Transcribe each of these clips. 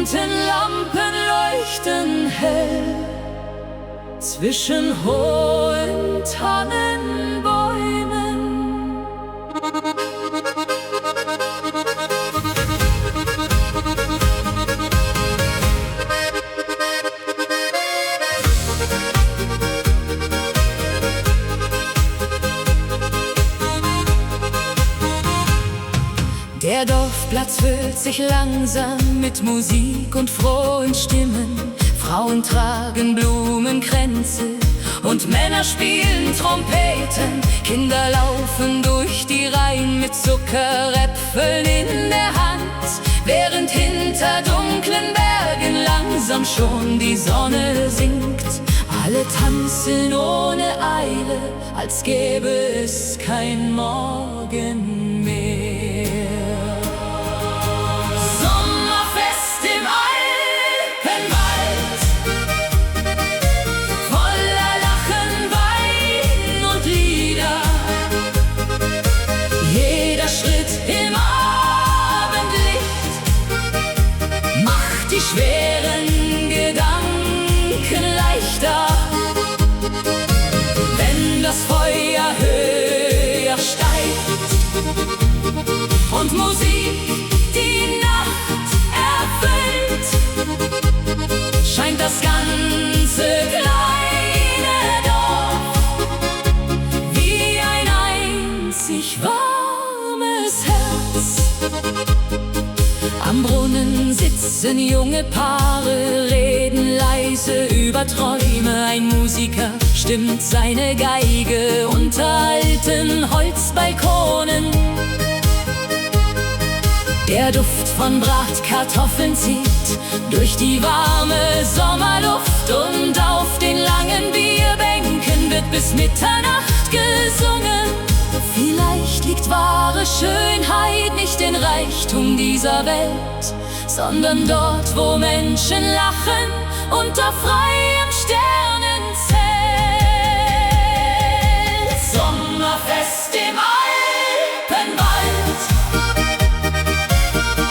bunten Lampen leuchten hell zwischen hohen Tannenbäumen. Der Dorfplatz füllt sich langsam mit Musik und frohen Stimmen. Frauen tragen Blumenkränze und Männer spielen Trompeten. Kinder laufen durch die Reihen mit Zuckeräpfeln in der Hand, während hinter dunklen Bergen langsam schon die Sonne sinkt. Alle tanzen ohne Eile, als gäbe es kein Morgen mehr. Sommerfest im Alpenwald, voller Lachen, Wein und Lieder. Jeder Schritt im Abendlicht macht die schweren Gedanken leichter. Wenn das Feuer höher steigt und Musik die Nacht erfüllt, scheint das ganze kleine Dorf wie ein einzig warmes Herz. Am Brunnen sitzen junge Paare, reden leise über Träume. Ein Musiker stimmt seine Geige unter alten Holzbalkonen. Der Duft von Bratkartoffeln zieht durch die warme Sommerluft, und auf den langen Bierbänken wird bis Mitternacht gesungen. Vielleicht liegt wahre Schönheit nicht in Reichtum dieser Welt, sondern dort, wo Menschen lachen unter freiem Sternenzelt. Sommerfest im Alpenwald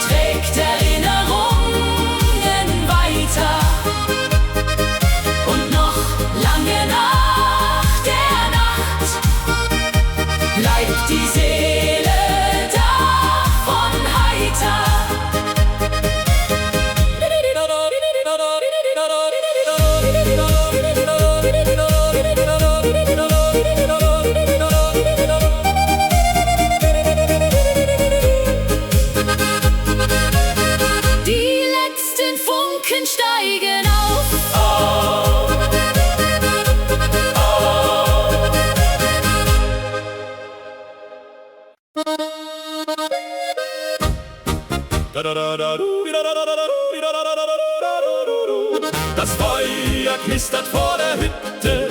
trägt Erinnerungen weiter, und noch lange nach der Nacht bleibt die Seele davon heiter. Die letzten Funken steigen auf. Das Feuer knistert vor der Hütte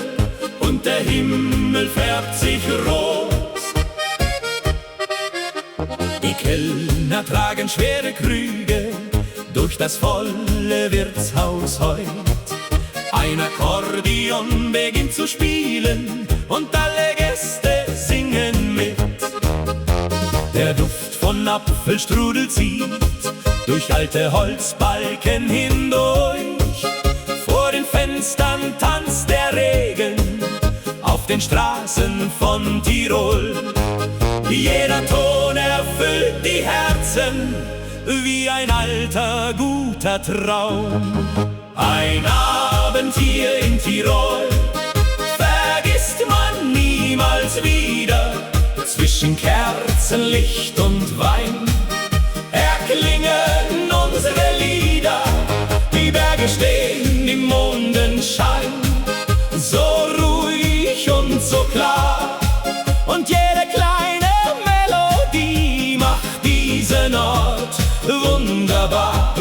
und der Himmel färbt sich rot. Die Kellner tragen schwere Krüge durch das volle Wirtshaus heut. Ein Akkordeon beginnt zu spielen und alle Gäste singen mit. Der Duft von Apfelstrudel zieht durch alte Holzbalken hindurch. Vor den Fenstern tanzt der Regen auf den Straßen von Tirol. Jeder Ton erfüllt die Herzen wie ein alter, guter Traum. Ein Abend hier in Tirol vergisst man niemals wieder. Zwischen Kerzenlicht und Wein erklingen unsere Lieder. Die Berge stehen im Mondenschein, so ruhig und so klar. Und jede kleine Melodie macht diesen Ort wunderbar.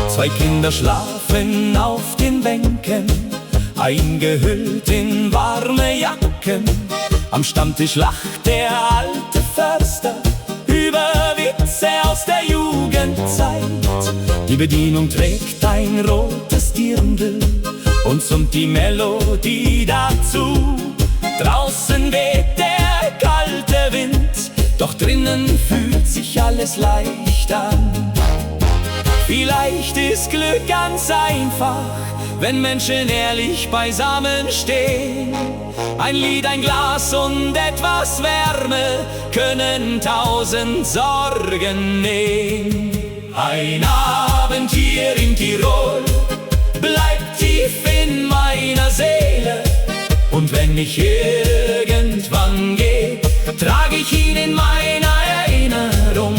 Zwei Kinder schlafen auf den Bänken, eingehüllt in warme Jacken. Am Stammtisch lacht der alte Förster über Witze aus der Jugendzeit. Die Bedienung trägt ein rotes Dirndl und summt die Melodie dazu. Draußen weht der kalte Wind, doch drinnen fühlt sich alles leicht an. Vielleicht ist Glück ganz einfach, wenn Menschen ehrlich beisammen stehen. Ein Lied, ein Glas und etwas Wärme können 1000 Sorgen nehmen. Ein Abend hier in Tirol bleibt tief in meiner Seele. Und wenn ich irgendwann gehe, trage ich ihn in meiner Erinnerung.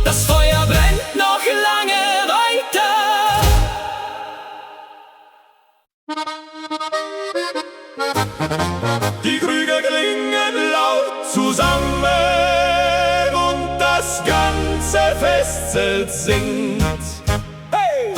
Das Feuer brennt noch lange weiter. Die Krüge klingen laut zusammen und das ganze Festzelt singt. Hey!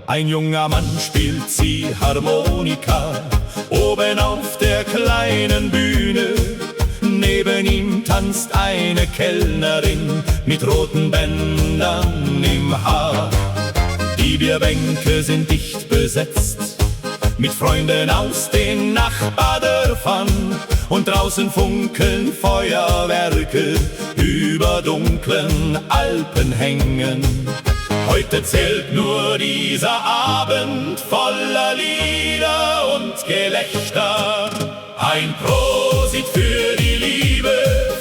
Ein junger Mann spielt Ziehharmonika oben auf der kleinen Bühne. Neben ihm tanzt eine Kellnerin mit roten Bändern im Haar. Die Bierbänke sind dicht besetzt mit Freunden aus den Nachbardörfern und draußen funkeln Feuerwerke über dunklen Alpenhängen. Heute zählt nur dieser Abend voller Lieder und Gelächter. Ein Prosit für die Liebe,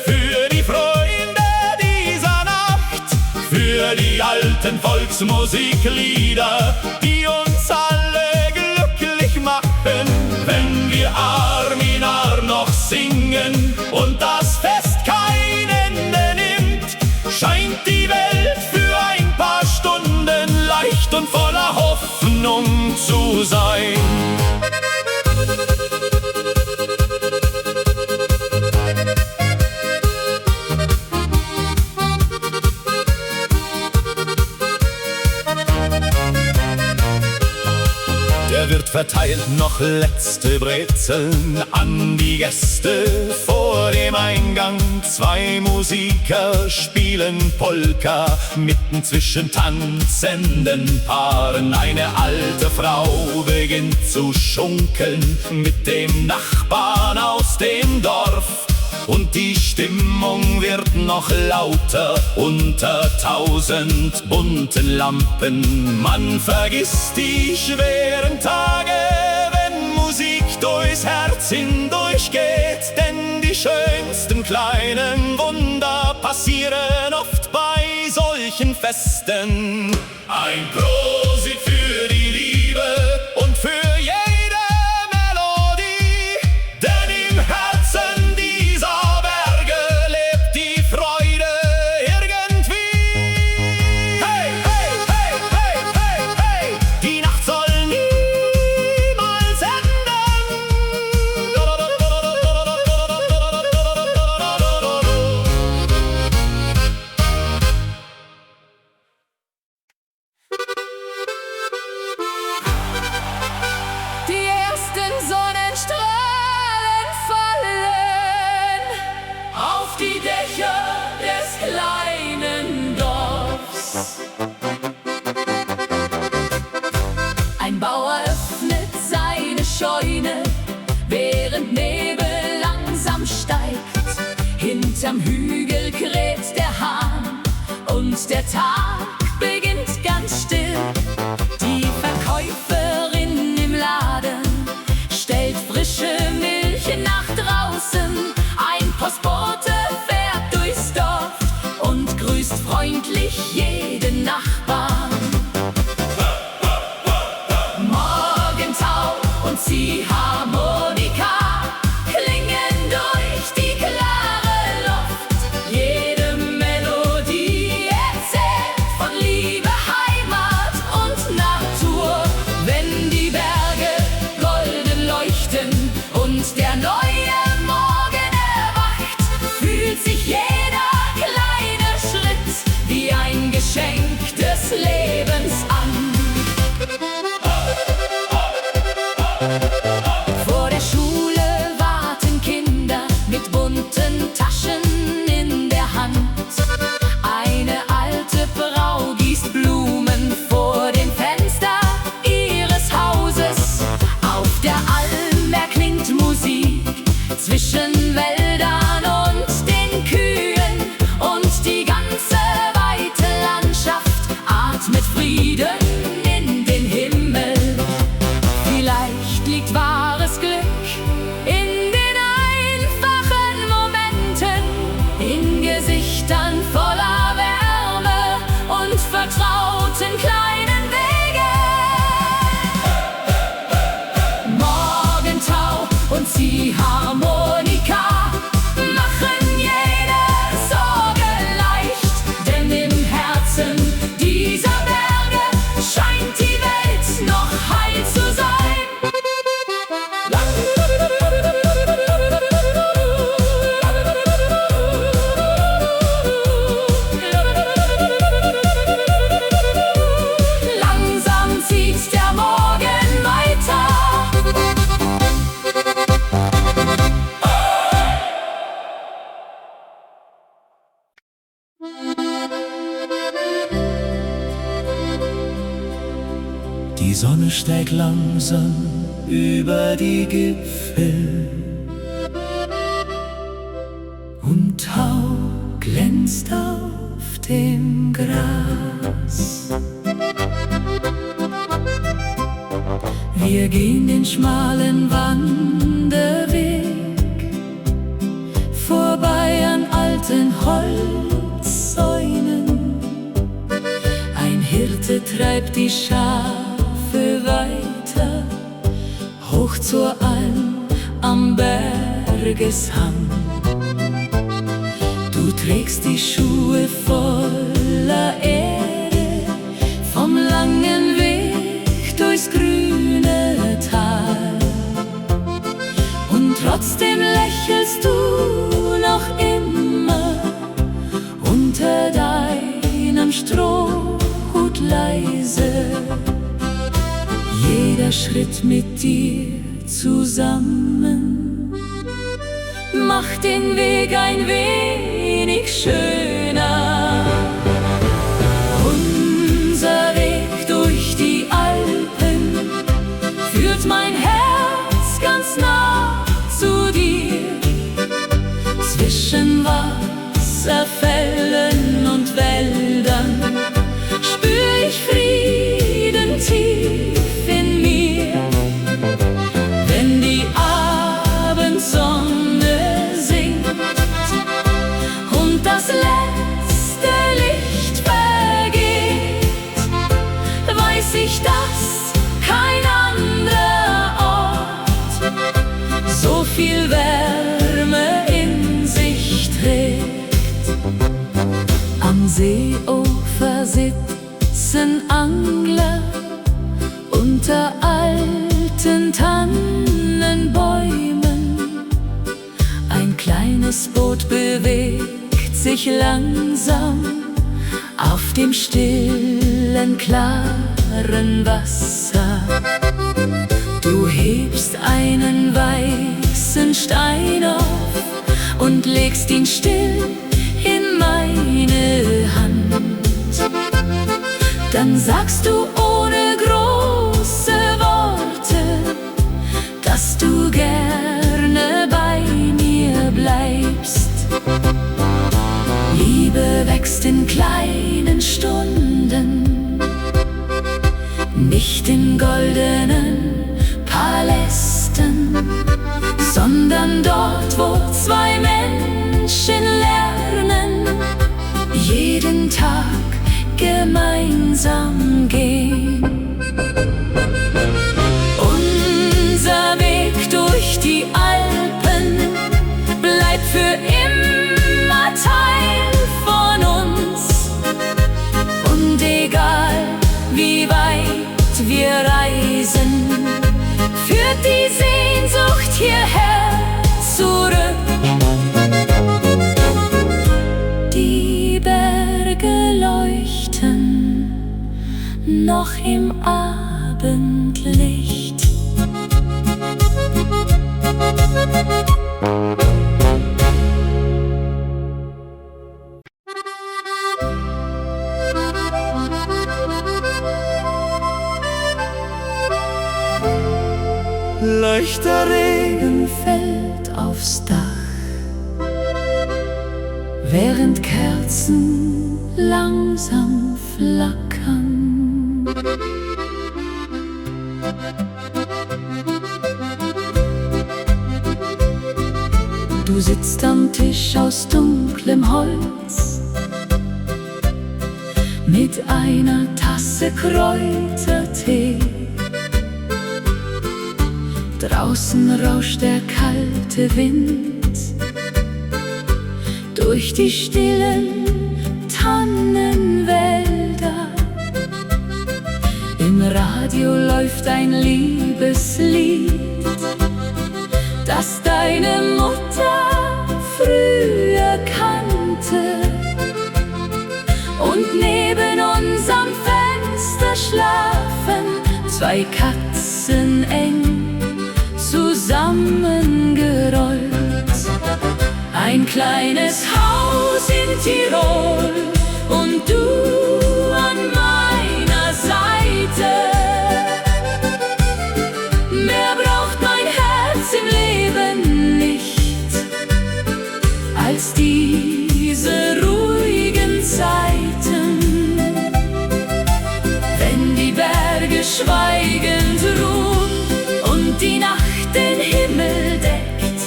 für die Freunde dieser Nacht, für die alten Volksmusiklieder, die uns alle glücklich machen. Wenn wir Arm in Arm noch singen und das Fest kein Ende nimmt, scheint die Welt für ein paar Stunden leicht und voller Hoffnung zu sein. Der Wirt verteilt noch letzte Brezeln an die Gäste vor dem Eingang. Zwei Musiker spielen Polka mitten zwischen tanzenden Paaren. Eine alte Frau beginnt zu schunkeln mit dem Nachbarn aus dem Dorf. Und die Stimmung wird noch lauter unter 1000 bunten Lampen. Man vergisst die schweren Tage, wenn Musik durchs Herz hindurchgeht. Denn die schönsten kleinen Wunder passieren oft bei solchen Festen. Ein Prosit für die Liebe und für jede Melodie, denn im Herzen dieser Berge lebt die Freude irgendwie. Hey, hey, hey, hey, hey, hey, die Nacht soll niemals enden. Die ersten Sonnenstrahlen fallen auf die Dächer des kleinen Dorfs. Ein Bauer öffnet seine Scheune, während Nebel langsam steigt. Hinterm Hügel kräht der Hahn und der Tag beginnt ganz still. Die Verkäuferin im Laden stellt frische Milch nach draußen. Ein Postbote fährt durchs Dorf und grüßt freundlich jeden Nachbarn. Morgentau und Ziehharmonika klingen durch die klare Luft. Jede Melodie erzählt Vor der Schule warten Kinder mit bunten Taschen in der Hand. Eine alte Frau gießt Blumen vor dem Fenster ihres Hauses. Auf der Alm erklingt Musik zwischen Wäldern und den Kühen, und die ganze weite Landschaft atmet Frieden in den Himmel. Vielleicht liegt wahres Glück in den einfachen Momenten, in Gesichtern voller Wärme und vertrauten kleinen Wegen. Morgentau und Ziehharmonika machen jede Sorge leicht, denn im Herzen dieser Berge scheint die Welt noch heil zu sein. Langsam zieht der Morgen weiter. Die Sonne steigt langsam über die Gipfel und Tau glänzt auf dem Gras. Wir gehen den schmalen Wanderweg vorbei an alten Holzsäulen. Ein Hirte treibt die Schafe weiter, hoch zur Alm am Bergeshang. Du trägst die Schuhe voller Erde vom langen Weg durchs grüne Tal. Und trotzdem lächelst du noch immer unter deinem Strohhut leise. Jeder Schritt mit dir zusammen macht den Weg ein wenig schöner. Unser Weg durch die Alpen führt mein Herz ganz nah zu dir. Zwischen Wasserfällen und Wäldern spür ich Frieden tief in mir. Wenn die Abendsonne singt und das letzte Licht vergeht, weiß ich, dass kein anderer Ort so viel Wärme in sich trägt. Am Seeufer sitzen Angler unter alten Tannenbäumen. Ein kleines Boot bewegt sich langsam auf dem stillen, klaren Wasser. Du hebst einen weißen Stein auf und legst ihn still in meine Hand. Dann sagst du ohne große Worte, dass du gerne bei mir bleibst. Liebe wächst in kleinen Stunden, nicht in goldenen Palästen, sondern dort, wo zwei Menschen lernen, jeden Tag gemeinsam gehen. Unser Weg durch die Alpen bleibt für immer Teil von uns. Und egal wie weit wir reisen, führt die Sehnsucht hierher zurück. Die Berge leuchten noch im Abendlicht. leichter Regen fällt aufs Dach, während Kerzen langsam flackern. Du sitzt am Tisch aus dunklem Holz mit einer Tasse Kräutertee. Draußen rauscht der kalte Wind durch die stillen Tannenwälder. Im Radio läuft ein Liebeslied, das deine Mutter früher kannte. Und neben unserem Fenster schlafen zwei Katzen eng zusammengerollt. Ein kleines Haus in Tirol und du an meiner Seite. Mehr braucht mein Herz im Leben nicht als diese ruhigen Zeiten, wenn die Berge schweigend ruhen und die Nacht den Himmel deckt.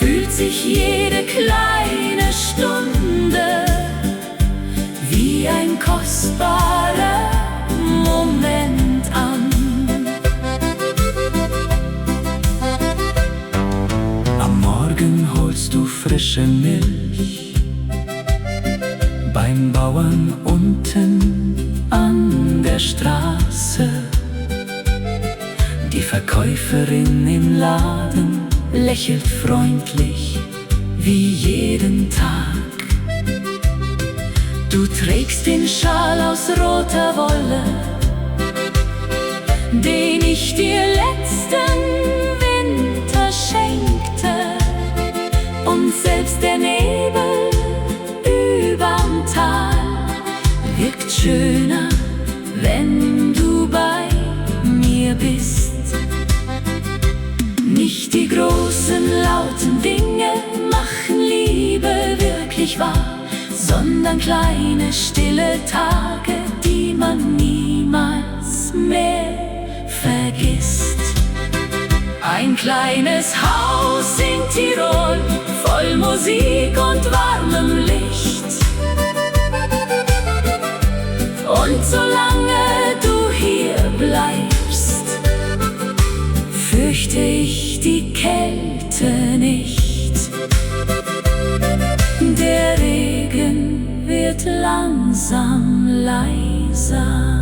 Fühlt sich jede kleine Stunde wie ein kostbarer Moment an. Am Morgen holst du frische Milch beim Bauern unten an der Straße. Die Verkäuferin im Laden lächelt freundlich wie jeden Tag. Du trägst den Schal aus roter Wolle, den ich dir letzten Winter schenkte. Und selbst der Nebel überm Tal wirkt schöner, wenn du bei mir bist. Nicht die großen, lauten Dinge machen Liebe wirklich wahr, sondern kleine, stille Tage, die man niemals mehr vergisst. Ein kleines Haus in Tirol, voll Musik und warmem Licht. Und solange du hier bleibst, fürchte ich die Kälte nicht. Der Regen wird langsam leiser.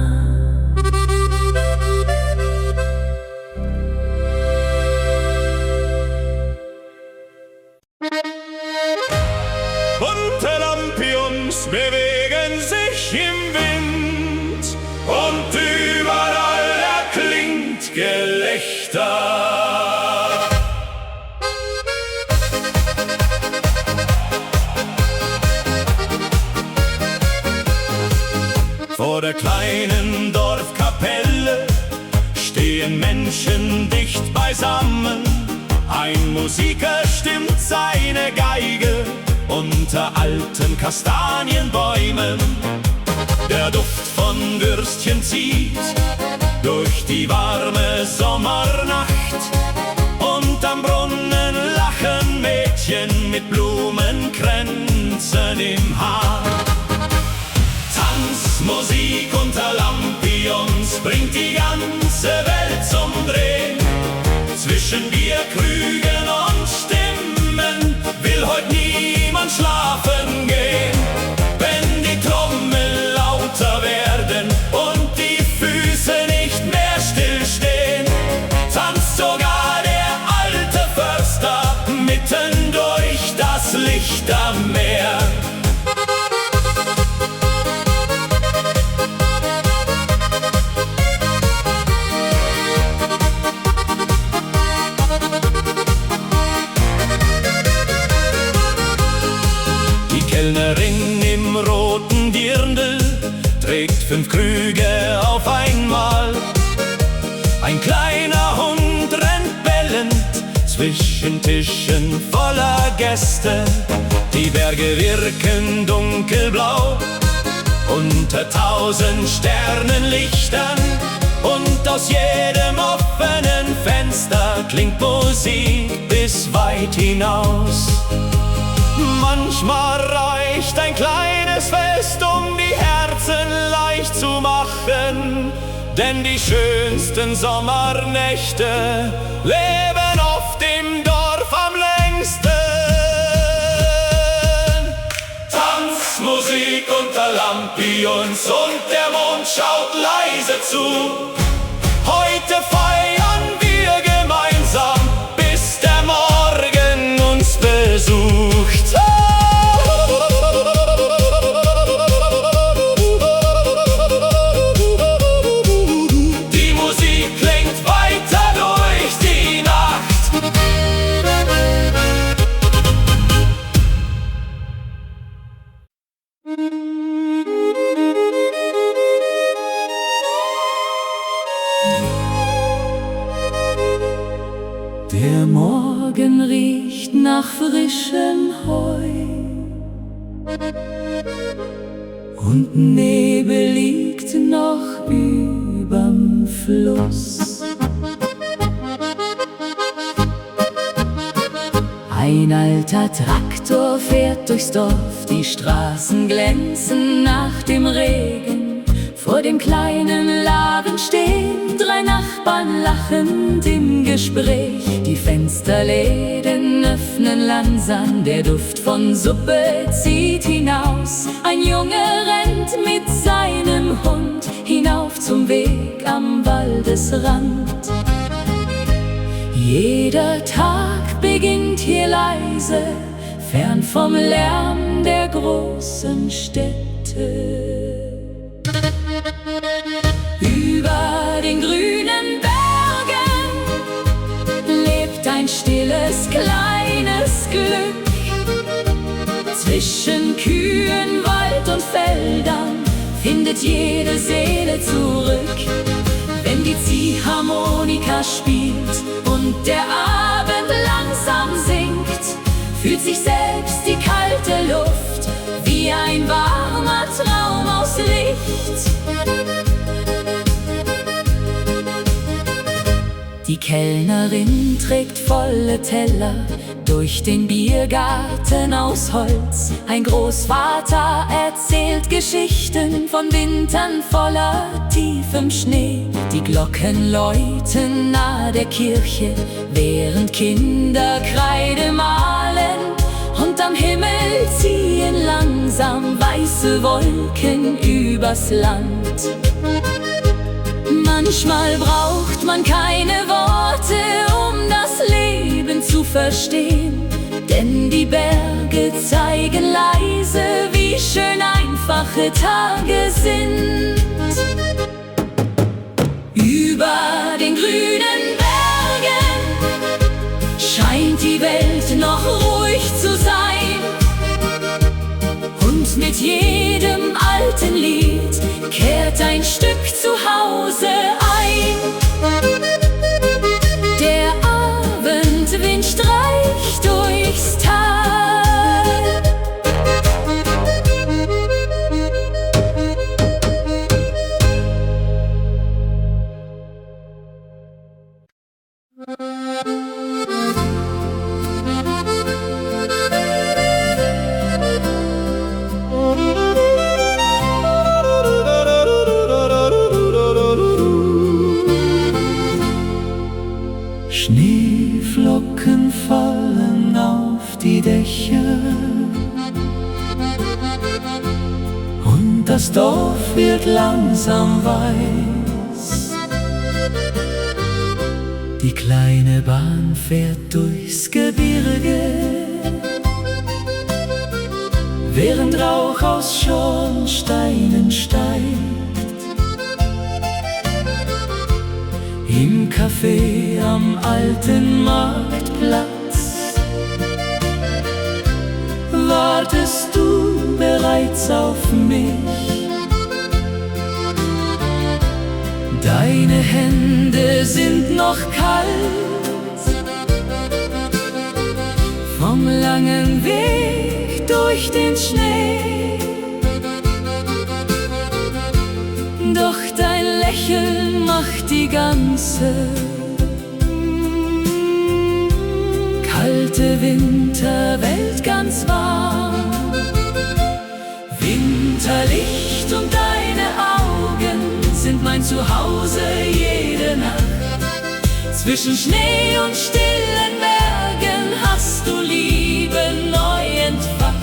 Bunte Lampions bewegen sich im Wind und überall erklingt Gelächter. Vor der kleinen Dorfkapelle stehen Menschen dicht beisammen. Ein Musiker stimmt seine Geige unter alten Kastanienbäumen. Der Duft von Würstchen zieht durch die warme Sommernacht. Und am Brunnen lachen Mädchen mit Blumenkränzen im Haar. Tanzmusik unter Lampions bringt die ganze Welt zum Drehen. Zwischen Bierkrügen und Stimmen will heut niemand schlafen gehen. Wenn die Trommel lauter werden und die Füße nicht mehr stillstehen, tanzt sogar der alte Förster mitten durch das Lichtermeer. Kellnerin im roten Dirndl trägt 5 Krüge auf einmal. Ein kleiner Hund rennt bellend zwischen Tischen voller Gäste. Die Berge wirken dunkelblau unter 1000 Sternenlichtern, und aus jedem offenen Fenster klingt Musik bis weit hinaus. Manchmal reicht ein kleines Fest, um die Herzen leicht zu machen, denn die schönsten Sommernächte leben oft im Dorf am längsten. Tanzmusik unter Lampions und der Mond schaut leise zu. Heute feiern wir gemeinsam, bis der Morgen uns besucht. Die Musik klingt weiter durch die Nacht. Der Morgen riecht nach frischem Heu und Nebel liegt noch überm Fluss. Ein alter Traktor fährt durchs Dorf, die Straßen glänzen nach dem Regen. Vor dem kleinen Laden stehen 3 Nachbarn lachend im Gespräch. Die Fensterläden öffnen langsam, der Duft von Suppe zieht hinaus. Ein Junge rennt mit seinem Hund hinauf zum Weg am Waldesrand. Jeder Tag beginnt hier leise, fern vom Lärm der großen Städte. Über den grünen Bergen lebt ein stilles, kleines Glück. Zwischen Kühen, Wald und Feldern findet jede Seele zurück. Wenn die Ziehharmonika spielt und der Abend langsam sinkt, fühlt sich selbst die kalte Luft wie ein warmer Traum aus Licht. Die Kellnerin trägt volle Teller durch den Biergarten aus Holz. Ein Großvater erzählt Geschichten von Wintern voller tiefem Schnee. Die Glocken läuten nahe der Kirche, während Kinder Kreide malen. Und am Himmel ziehen langsam weiße Wolken übers Land. Manchmal braucht man keine Worte, um das Leben zu verstehen, denn die Berge zeigen leise, wie schön einfache Tage sind. Über den grünen Bergen scheint die Welt noch ruhig zu sein, und mit jedem alten Lied kehrt ein Stück zu Hause ein. Der Abendwind streicht durchs Tal. Schneeflocken fallen auf die Dächer und das Dorf wird langsam weiß. Die kleine Bahn fährt durchs Gebirge, während Rauch aus Schornsteinen steigt. Im Café am alten Marktplatz wartest du bereits auf mich. Deine Hände sind noch kalt vom langen Weg durch den Schnee. Doch dein Lächeln macht die ganze kalte Winterwelt ganz warm. Winterlicht und deine Augen sind mein Zuhause jede Nacht. Zwischen Schnee und stillen Bergen hast du Liebe neu entfacht.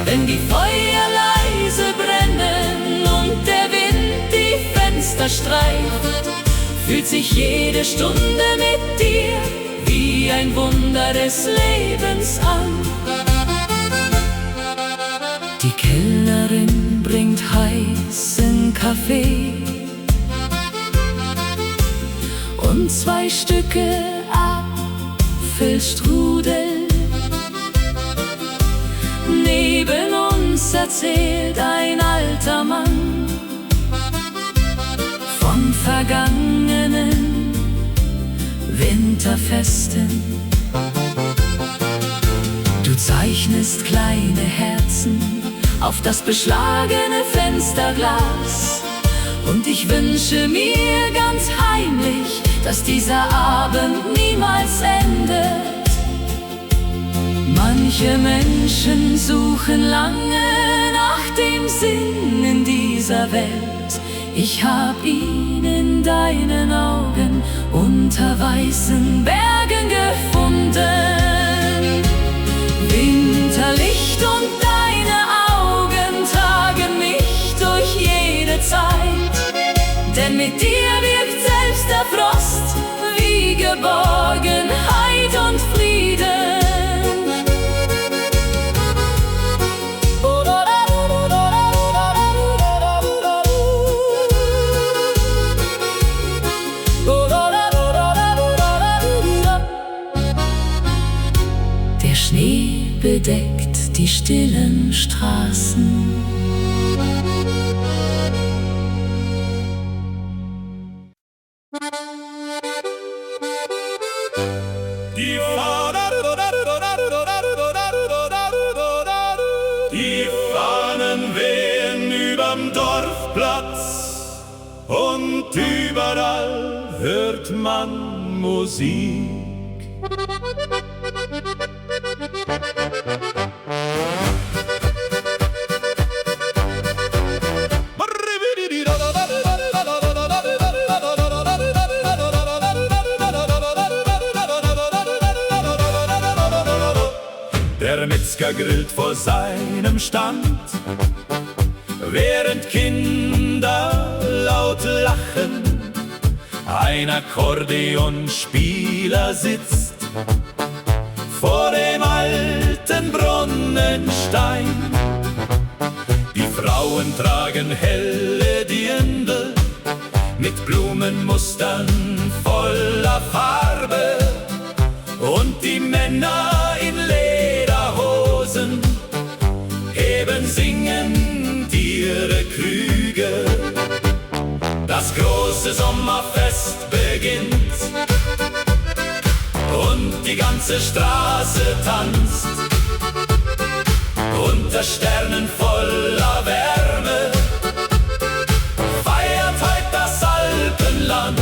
Wenn die Feuer leise brennen und der Wind die Fenster streift, fühlt sich jede Stunde mit dir wie ein Wunder des Lebens an. Die Kellnerin bringt heißen Kaffee und 2 Stücke Apfelstrudel. Neben uns erzählt ein alter Mann von vergangenen Winterfesten. Du zeichnest kleine Herzen auf das beschlagene Fensterglas, und ich wünsche mir ganz heimlich, dass dieser Abend niemals endet. Manche Menschen suchen lange nach dem Sinn in dieser Welt. Ich hab ihn in deinen Augen unter weißen Bergen gefunden. Winterlicht und deine Augen tragen mich durch jede Zeit, denn mit dir wirkt selbst der Frost wie Geborgenheit und Frieden. Der Schnee bedeckt die stillen Straßen. Die Fahnen wehen überm Dorfplatz und überall hört man Musik. Der Metzger grillt vor seinem Stand, während Kinder laut lachen. Ein Akkordeonspieler sitzt vor dem alten Brunnenstein. Die Frauen tragen helle Dirndl mit Blumenmustern voller Farbe, und die Männer in Lederhosen heben singend ihre Krüge. Das große Sommerfest beginnt und die ganze Straße tanzt. Unter Sternen voller Wärme feiert heut das Alpenland.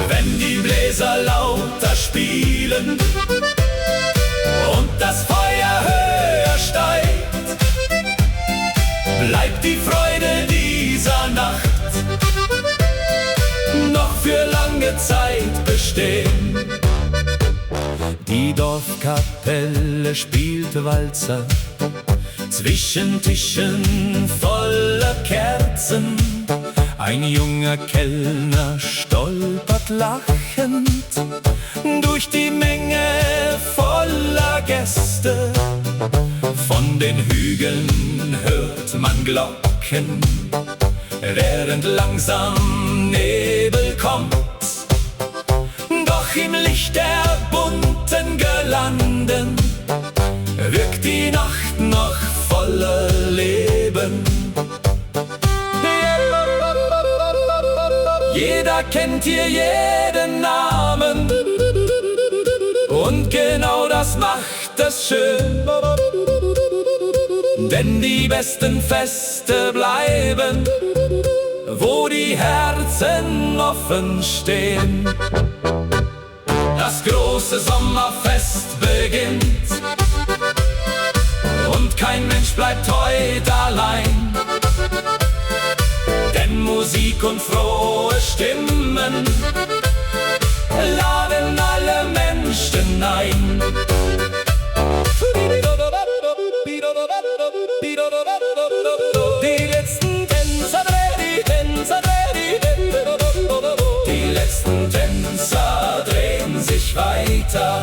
Wenn die Bläser lauter spielen und das Feuer höher steigt, bleibt die Freude dieser Nacht noch für lange Zeit bestehen. Die Dorfkapelle spielt Walzer zwischen Tischen voller Kerzen. Ein junger Kellner stolpert lachend durch die Menge voller Gäste. Von den Hügeln hört man Glocken, während langsam Nebel kommt. Doch im Licht der bunten Girlanden wirkt die Nacht noch voller Leben. kennt hier jeden Namen. Und genau das macht es schön, denn die besten Feste bleiben, wo die Herzen offen stehen. Das große Sommerfest beginnt und kein Mensch bleibt heute allein, denn Musik und frohe Stimmen laden alle Menschen ein. Die letzten Tänzer die letzten Tänzer drehen sich weiter.